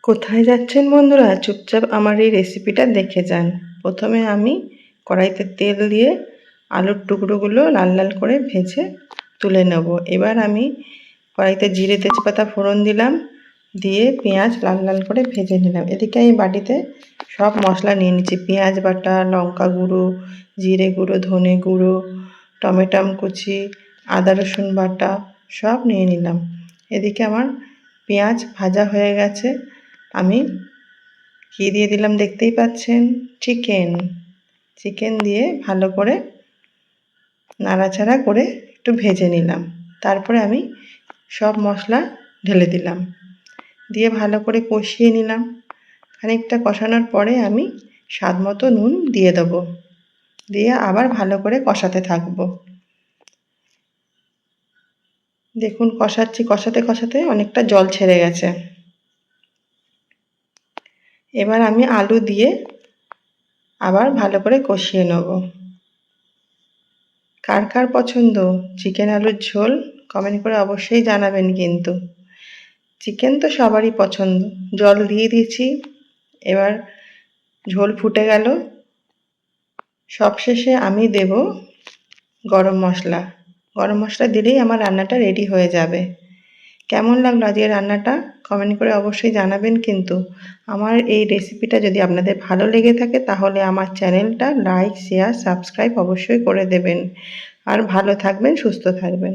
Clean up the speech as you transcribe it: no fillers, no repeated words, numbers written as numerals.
কোথায় যাচ্ছেন বন্ধুরা? চুপচাপ আমার এই রেসিপিটা দেখে যান। প্রথমে আমি কড়াইতে তেল দিয়ে আলুর টুকরোগুলো লাল লাল করে ভেজে তুলে নেব। এবার আমি কড়াইতে জিরে তেজপাতা ফোড়ন দিলাম, দিয়ে পেঁয়াজ লাল লাল করে ভেজে নিলাম। এদিকে আমি বাটিতে সব মশলা নিয়ে নিচ্ছি। পেঁয়াজ বাটা, লঙ্কা গুঁড়ো, জিরে গুঁড়ো, ধনে গুঁড়ো, টমেটো কুচি, আদা রসুন বাটা সব নিয়ে নিলাম। এদিকে আমার পেঁয়াজ ভাজা হয়ে গেছে। আমি কী দিয়ে দিলাম দেখতেই পাচ্ছেন, চিকেন দিয়ে ভালো করে নাড়াচাড়া করে একটু ভেজে নিলাম। তারপরে আমি সব মশলা ঢেলে দিলাম, দিয়ে ভালো করে কষিয়ে নিলাম। খানিকটা কষানোর পরে আমি স্বাদ মতো নুন দিয়ে দেবো, দিয়ে আবার ভালো করে কষাতে থাকবো। দেখুন কষাতে কষাতে অনেকটা জল ছেড়ে গেছে। এবার আমি আলু দিয়ে আবার ভালো করে কষিয়ে নেব। কার কার পছন্দ চিকেন আলুর ঝোল কমেন্ট করে অবশ্যই জানাবেন। কিন্তু চিকেন তো সবারই পছন্দ। জল দিয়ে দিয়েছি, এবার ঝোল ফুটে গেল। সবশেষে আমি দেব গরম মশলা দিলেই আমার রান্নাটা রেডি হয়ে যাবে। কেমন লাগলো আজকের রান্নাটা কমেন্ট করে অবশ্যই জানাবেন। কিন্তু আমার এই রেসিপিটা যদি আপনাদের ভালো লেগে থাকে তাহলে আমার চ্যানেলটা লাইক, শেয়ার, সাবস্ক্রাইব অবশ্যই করে দেবেন। আর ভালো থাকবেন, সুস্থ থাকবেন।